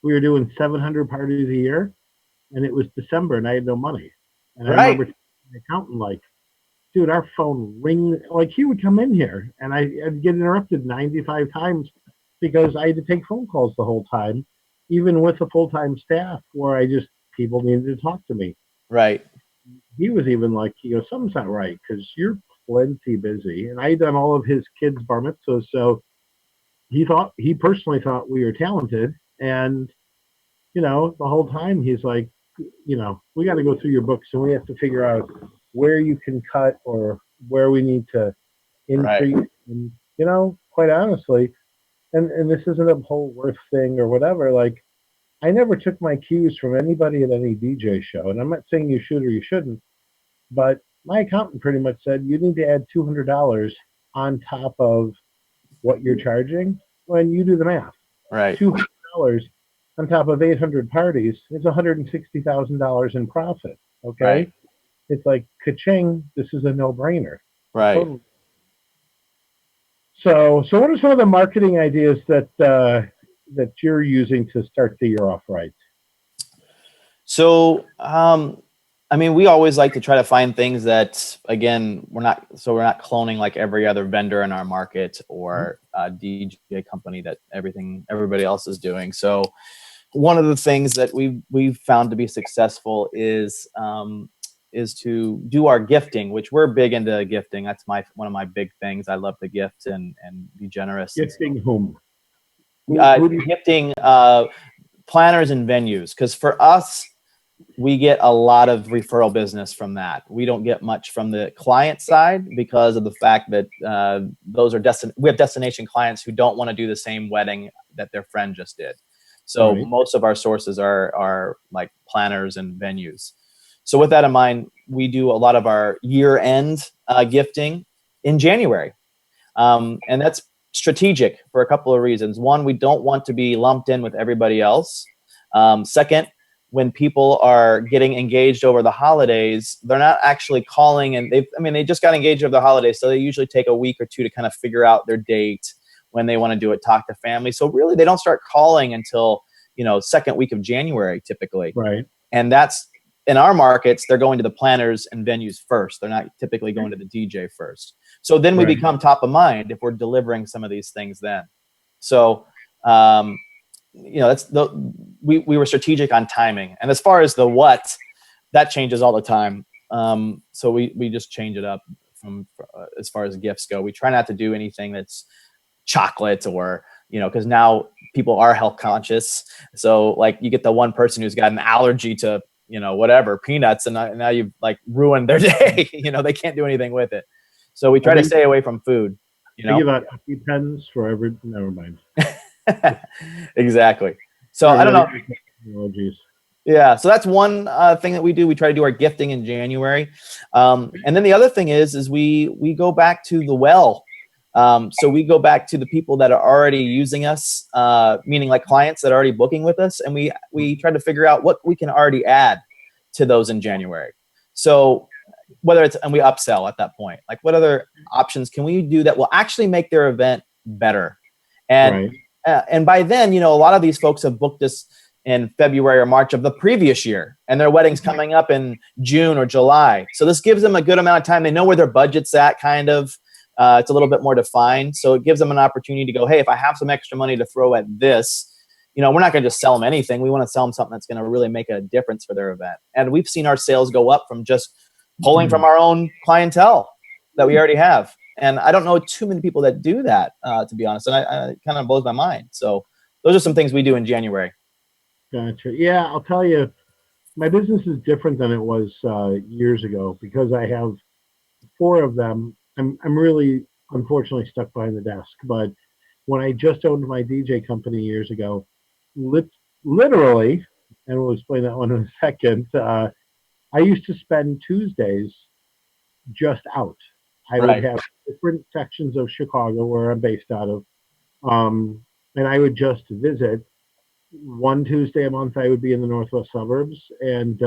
we were doing 700 parties a year, and it was December, and I had no money. And I remember telling the accountant, like, dude, our phone ring, like he would come in here, and I'd get interrupted 95 times because I had to take phone calls the whole time, even with a full-time staff where people needed to talk to me. Right. He was even like, something's not right because you're plenty busy. And I had done all of his kids' bar mitzvahs, so he personally thought we were talented. And, the whole time he's like, we got to go through your books and we have to figure out where you can cut or where we need to increase. Right. And, quite honestly, and this isn't a whole worth thing or whatever, like, I never took my cues from anybody at any DJ show. And I'm not saying you should or you shouldn't, but my accountant pretty much said, you need to add $200 on top of what you're charging when you do the math. Right. $200 on top of 800 parties is $160,000 in profit. Okay. Right. It's like, ka-ching, this is a no-brainer. Right. Totally. So what are some of the marketing ideas that you're using to start the year off right? So, we always like to try to find things that, again, we're not cloning like every other vendor in our market or DJ company that everybody else is doing. So one of the things that we've found to be successful is to do our gifting, which we're big into gifting. That's one of my big things. I love to gift and be generous. Gifting whom? Gifting planners and venues, because for us, we get a lot of referral business from that. We don't get much from the client side because of the fact that we have destination clients who don't want to do the same wedding that their friend just did. So most of our sources are like planners and venues. So with that in mind, we do a lot of our year-end gifting in January. And that's strategic for a couple of reasons. One, we don't want to be lumped in with everybody else. Second, when people are getting engaged over the holidays, they're not actually calling, and they just got engaged over the holidays, so they usually take a week or two to kind of figure out their date when they want to do it, talk to family. So really, they don't start calling until second week of January typically. Right. And that's in our markets, they're going to the planners and venues first. They're not typically going to the DJ first. So then we become top of mind if we're delivering some of these things then. So, we were strategic on timing. And as far as the what, that changes all the time. So we just change it up from as far as gifts go. We try not to do anything that's chocolate or, because now people are health conscious. So like you get the one person who's got an allergy to, whatever, peanuts, and now you've like ruined their day. They can't do anything with it. So we try to stay away from food. I give out EpiPens for every. Never mind. Exactly. So I don't know. Technologies. Yeah, so that's one thing that we do. We try to do our gifting in January, and then the other thing is we go back to the well. So we go back to the people that are already using us, meaning like clients that are already booking with us, and we try to figure out what we can already add to those in January. So whether it's, and we upsell at that point, like what other options can we do that will actually make their event better? And and by then, a lot of these folks have booked us in February or March of the previous year, and their wedding's coming up in June or July. So this gives them a good amount of time. They know where their budget's at, kind of. It's a little bit more defined. So it gives them an opportunity to go, hey, if I have some extra money to throw at this, we're not going to just sell them anything. We want to sell them something that's going to really make a difference for their event. And we've seen our sales go up from just pulling from our own clientele that we already have. And I don't know too many people that do that, to be honest. And it kind of blows my mind. So those are some things we do in January. Gotcha. Yeah, I'll tell you, my business is different than it was years ago because I have 4 of them. I'm really, unfortunately, stuck behind the desk. But when I just owned my DJ company years ago, literally, and we'll explain that one in a second, I used to spend Tuesdays just out. I would have different sections of Chicago where I'm based out of, and I would just visit. One Tuesday a month, I would be in the northwest suburbs, and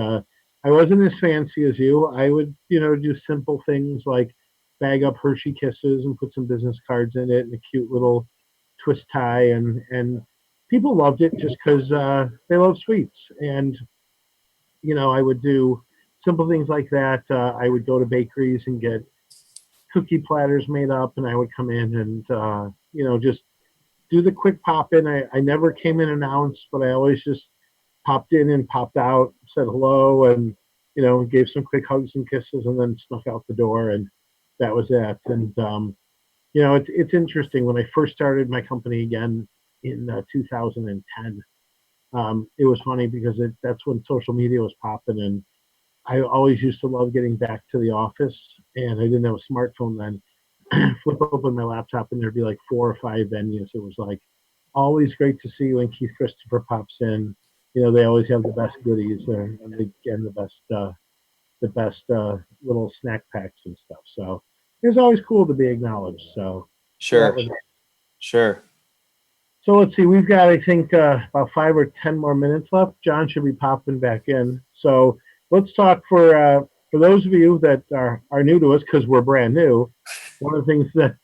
I wasn't as fancy as you. I would, do simple things like bag up Hershey Kisses and put some business cards in it and a cute little twist tie, and people loved it just because they love sweets. And I would do simple things like that. I would go to bakeries and get cookie platters made up, and I would come in and just do the quick pop in. I never came in announced, but I always just popped in and popped out, said hello, and gave some quick hugs and kisses, and then snuck out the door, and that was it. And it's interesting. When I first started my company again in 2010, it was funny because that's when social media was popping, and I always used to love getting back to the office, and I didn't have a smartphone then. Flip open my laptop and there'd be like 4 or 5 venues. It was like always great to see when Keith Christopher pops in. They always have the best goodies there, and the best little snack packs and stuff. So it's always cool to be acknowledged. So sure. So let's see. We've got, I think, about 5 or 10 more minutes left. John should be popping back in. So let's talk for those of you that are new to us, because we're brand new. One of the things that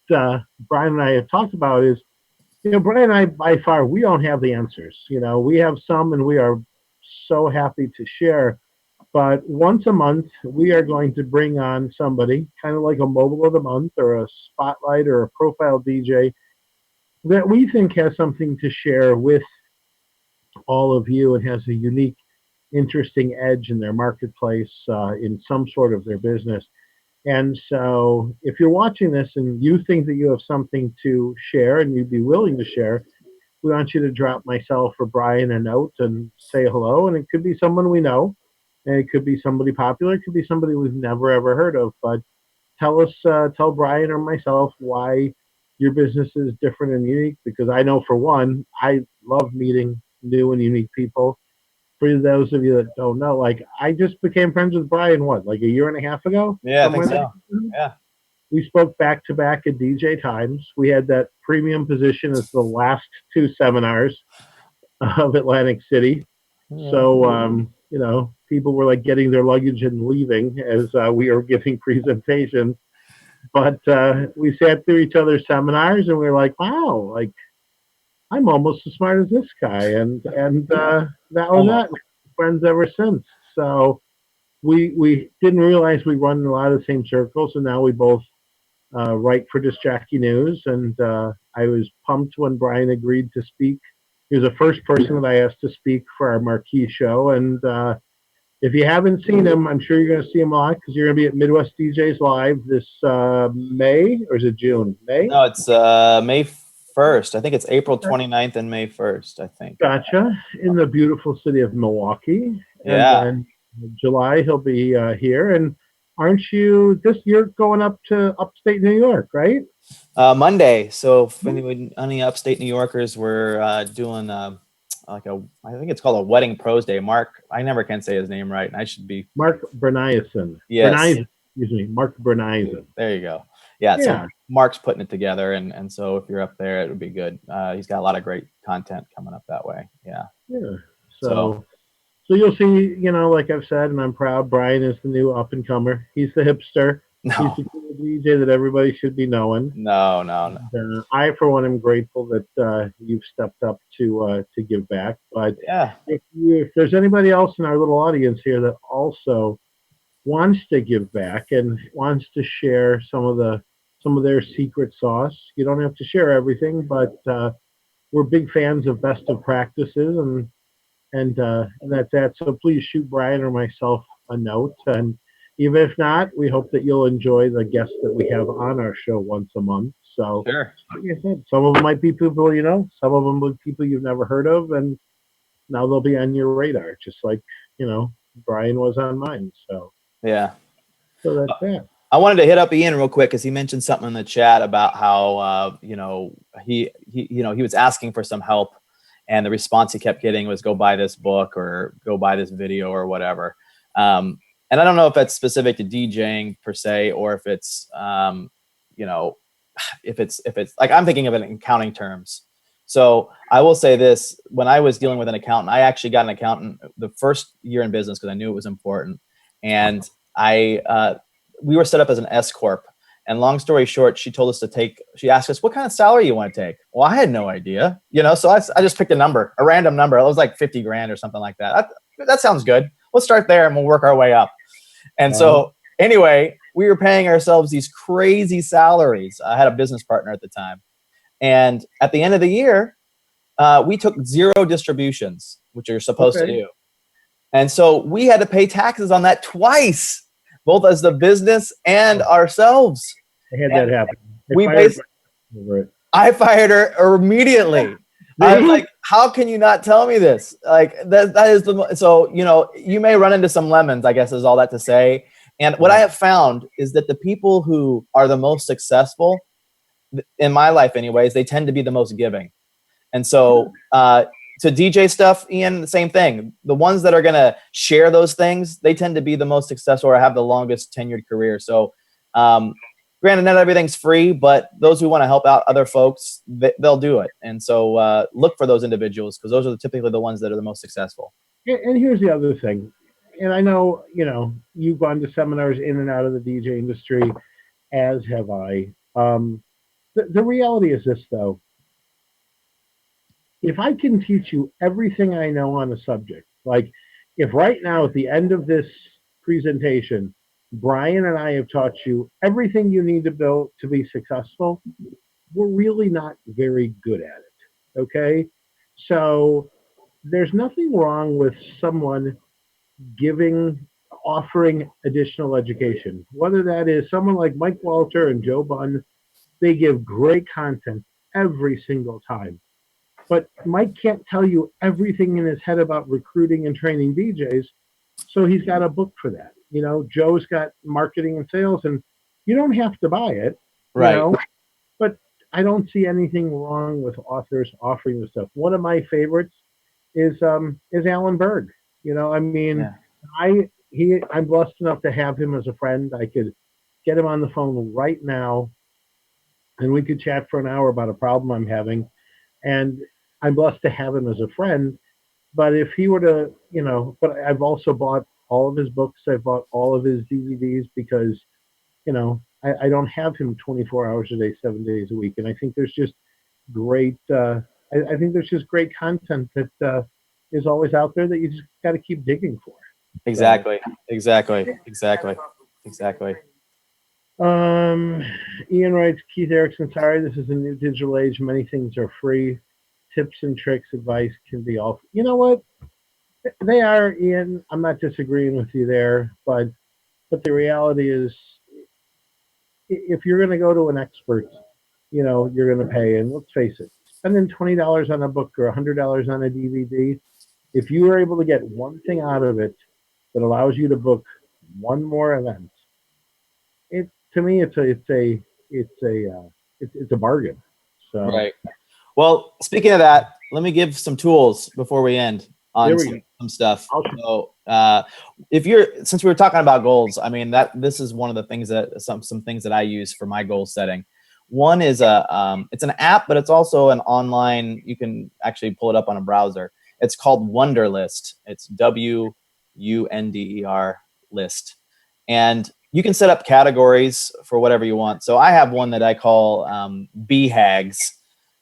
Brian and I have talked about is, Brian and I, by far, we don't have the answers. We have some, and we are so happy to share. But once a month, we are going to bring on somebody, kind of like a mobile of the month or a spotlight or a profile DJ, that we think has something to share with all of you and has a unique, interesting edge in their marketplace, in some sort of their business. And so if you're watching this and you think that you have something to share and you'd be willing to share, we want you to drop myself or Brian a note and say hello. And it could be someone we know, and it could be somebody popular. It could be somebody we've never, ever heard of. But tell Brian or myself why your business is different and unique, because I know, for one, I love meeting new and unique people. For those of you that don't know, like, I just became friends with Brian, like a year and a half ago? Yeah, I think so. Yeah. We spoke back to back at DJ Times. We had that premium position as the last 2 seminars of Atlantic City. Yeah. So, people were like getting their luggage and leaving as we were giving presentations. But we sat through each other's seminars and we were like, wow, like, I'm almost as smart as this guy. And that was that. Friends ever since. So we didn't realize we run in a lot of the same circles, and now we both write for Disc Jockey News. And I was pumped when Brian agreed to speak. He was the first person that I asked to speak for our marquee show. And if you haven't seen him, I'm sure you're going to see him a lot, because you're going to be at Midwest DJs Live this May, or is it June? May? No, it's May 1st. I think it's April 29th and May 1st, I think. Gotcha. In the beautiful city of Milwaukee. Yeah. And then in July, he'll be here. And aren't you? You're going up to upstate New York, right? Monday. So if any upstate New Yorkers, we're doing I think it's called a wedding pros day. Mark, I never can say his name right, and I should be. Mark Berniason. Yes. Excuse me, Mark Berniason. There you go. Yeah. Yeah. So Mark's putting it together, and so if you're up there, it would be good. He's got a lot of great content coming up that way. Yeah. Yeah. So you'll see, like I've said, and I'm proud, Brian is the new up and comer. He's the hipster. No. He's the cool DJ that everybody should be knowing. No. I, for one, am grateful that you've stepped up to give back. But yeah, if there's anybody else in our little audience here that also wants to give back and wants to share some of their secret sauce, you don't have to share everything, but we're big fans of best of practices, and that's that. So please shoot Brian or myself a note, and even if not, we hope that you'll enjoy the guests that we have on our show once a month. So, sure. Like I said, some of them might be people you know, some of them will be people you've never heard of, and now they'll be on your radar, just like Brian was on mine. So yeah. So that's that. I wanted to hit up Ian real quick because he mentioned something in the chat about how he was asking for some help, and the response he kept getting was go buy this book or go buy this video or whatever. And I don't know if that's specific to DJing per se, or if it's if it's like, I'm thinking of it in accounting terms. So I will say this: when I was dealing with an accountant, I actually got an accountant the first year in business because I knew it was important, and we were set up as an S corp. And long story short, she asked us, what kind of salary you want to take? Well, I had no idea, so I just picked a random number. It was like 50 grand or something like that. That sounds good. Let's start there and we'll work our way up. And so anyway, we were paying ourselves these crazy salaries. I had a business partner at the time. And at the end of the year, we took 0 distributions, which you're supposed to do. And so we had to pay taxes on that twice, both as the business and ourselves. I had that happen. I fired her immediately. I was like, how can you not tell me this? Like that is so, you may run into some lemons, I guess is all that to say. And what I have found is that the people who are the most successful in my life anyways, they tend to be the most giving. And so, to DJ stuff, Ian, the same thing. The ones that are going to share those things, they tend to be the most successful or have the longest tenured career. So, granted, not everything's free, but those who want to help out other folks, they'll do it. And so look for those individuals because those are typically the ones that are the most successful. And here's the other thing. And I know, you've gone to seminars in and out of the DJ industry, as have I. The reality is this, though. If I can teach you everything I know on a subject, like if right now at the end of this presentation, Brian and I have taught you everything you need to build to be successful, we're really not very good at it, okay? So there's nothing wrong with someone offering additional education, whether that is someone like Mike Walter and Joe Bunn. They give great content every single time. But Mike can't tell you everything in his head about recruiting and training DJs, so he's got a book for that. Joe's got marketing and sales, and you don't have to buy it, right? But I don't see anything wrong with authors offering this stuff. One of my favorites is Alan Berg. I'm blessed enough to have him as a friend. I could get him on the phone right now, and we could chat for an hour about a problem I'm having. And I'm blessed to have him as a friend, but if he were to, but I've also bought all of his books. I've bought all of his DVDs because, I don't have him 24 hours a day, 7 days a week. And I think there's just great, I think there's just great content that is always out there that you just got to keep digging for. Exactly. Ian writes, Keith Erickson, sorry, this is a new digital age. Many things are free. Tips and tricks, advice can be all. You know what? They are, Ian. I'm not disagreeing with you there, but the reality is, if you're going to go to an expert, you're going to pay. And let's face it, spending $20 on a book or $100 on a DVD, if you are able to get one thing out of it that allows you to book one more event, to me, it's a bargain. So Right. Well, speaking of that, let me give some tools before we end on some stuff. So, since we were talking about goals, I mean this is one of the things that some things that I use for my goal setting. One is it's an app, but it's also an online. You can actually pull it up on a browser. It's called Wunderlist. It's WUNDER list, and you can set up categories for whatever you want. So I have one that I call BHAGs,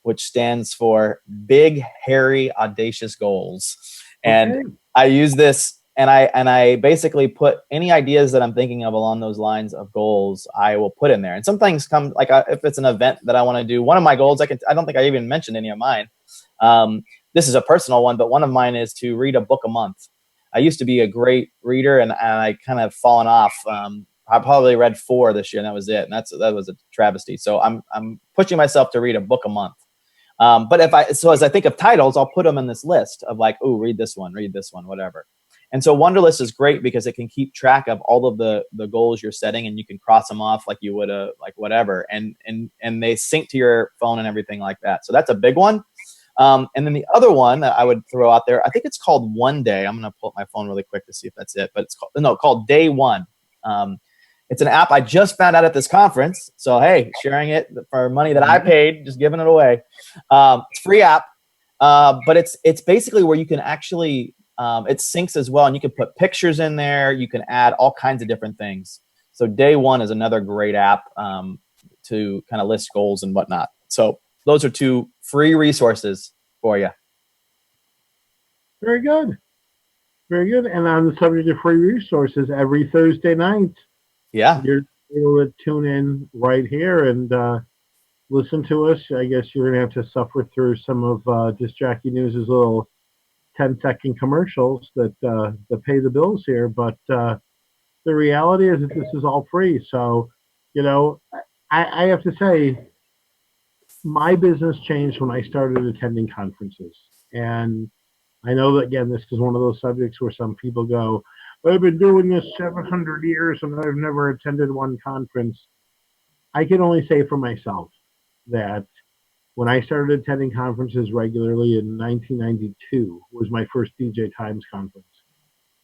which stands for Big, Hairy, Audacious Goals. And I use this, and I basically put any ideas that I'm thinking of along those lines of goals, I will put in there. And some things come, like if it's an event that I want to do, one of my goals, I don't think I even mentioned any of mine. This is a personal one, but one of mine is to read a book a month. I used to be a great reader, and I kind of fallen off. I probably read 4 this year, and that was it. And that was a travesty. So I'm pushing myself to read a book a month. But as I think of titles, I'll put them in this list of like, oh, read this one, whatever. And so Wunderlist is great because it can keep track of all of the goals you're setting, and you can cross them off like you would like whatever, and they sync to your phone and everything like that. So that's a big one. And then the other one that I would throw out there, I think it's called One Day. I'm going to pull up my phone really quick to see if that's it, but it's called Day One. It's an app I just found out at this conference. So, hey, sharing it for money that I paid, just giving it away. It's a free app, but it's basically where you can actually, it syncs as well. And you can put pictures in there. You can add all kinds of different things. So Day One is another great app to kind of list goals and whatnot. So those are 2 free resources for you. Very good. Very good. And on the subject of free resources, every Thursday night, you're able to tune in right here and listen to us. I guess you're going to have to suffer through some of Disc Jockey News' little 10-second commercials that pay the bills here. But the reality is that this is all free. So, I have to say, my business changed when I started attending conferences. And I know that, again, this is one of those subjects where some people go, I've been doing this 700 years and I've never attended one conference. I can only say for myself that when I started attending conferences regularly in 1992 was my first DJ Times conference.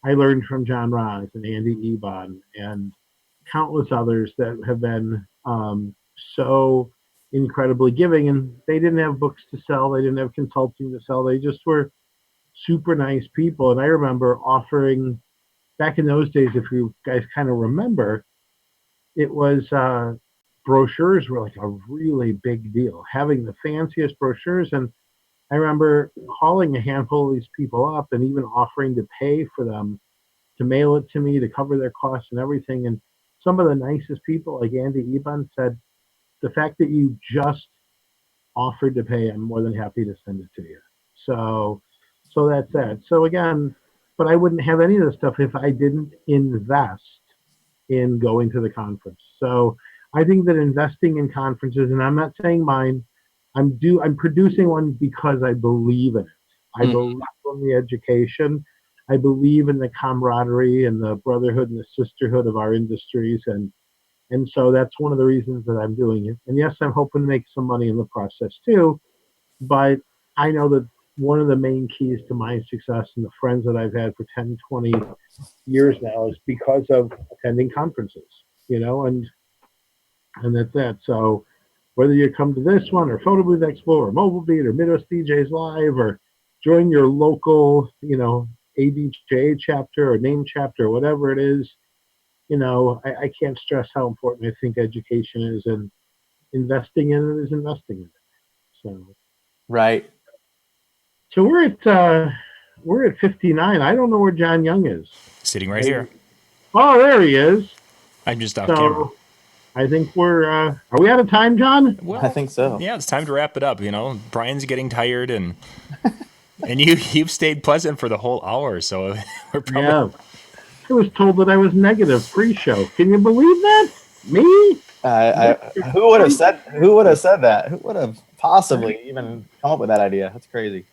I learned from John Ross and Andy Ebon and countless others that have been so incredibly giving, and they didn't have books to sell. They didn't have consulting to sell. They just were super nice people. And I remember offering, back in those days, if you guys kind of remember, it was brochures were like a really big deal, having the fanciest brochures. And I remember calling a handful of these people up and even offering to pay for them to mail it to me to cover their costs and everything. And some of the nicest people, like Andy Ebon, said, the fact that you just offered to pay, I'm more than happy to send it to you. So that's that. So again, but I wouldn't have any of this stuff if I didn't invest in going to the conference. So I think that investing in conferences, and I'm not saying mine, I'm producing one because I believe in it. I believe in the education. I believe in the camaraderie and the brotherhood and the sisterhood of our industries. And so that's one of the reasons that I'm doing it. And yes, I'm hoping to make some money in the process too. But I know that one of the main keys to my success and the friends that I've had for 10, 20 years now is because of attending conferences, and that's that. So whether you come to this one or Photo Booth Expo or Mobile Beat or Midwest DJs Live or join your local, ADJ chapter or name chapter, whatever it is, I can't stress how important I think education is, and investing in it is investing in it. So, right. So we're at 59. I don't know where John Young is. Sitting right here. Oh, there he is. I'm just off camera. I think are we out of time, John? Well, I think so. Yeah, it's time to wrap it up. Brian's getting tired, and you've stayed pleasant for the whole hour. So we're probably. Yeah. I was told that I was negative pre-show. Can you believe that? Me? Who would have said that? Who would have possibly even come up with that idea? That's crazy.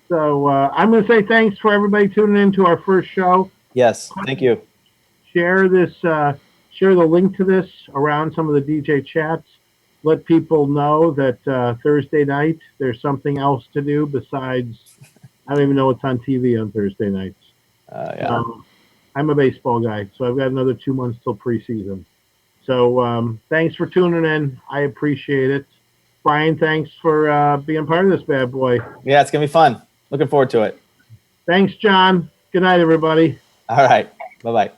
So I'm going to say thanks for everybody tuning in to our first show. Yes, thank you. Share this share the link to this around some of the DJ chats. Let people know that Thursday night there's something else to do besides. I don't even know what's on TV on Thursday nights. Yeah. I'm a baseball guy, so I've got another 2 months till preseason. So thanks for tuning in. I appreciate it. Brian, thanks for being part of this bad boy. Yeah, it's gonna be fun. Looking forward to it. Thanks, John. Good night, everybody. All right. Bye-bye.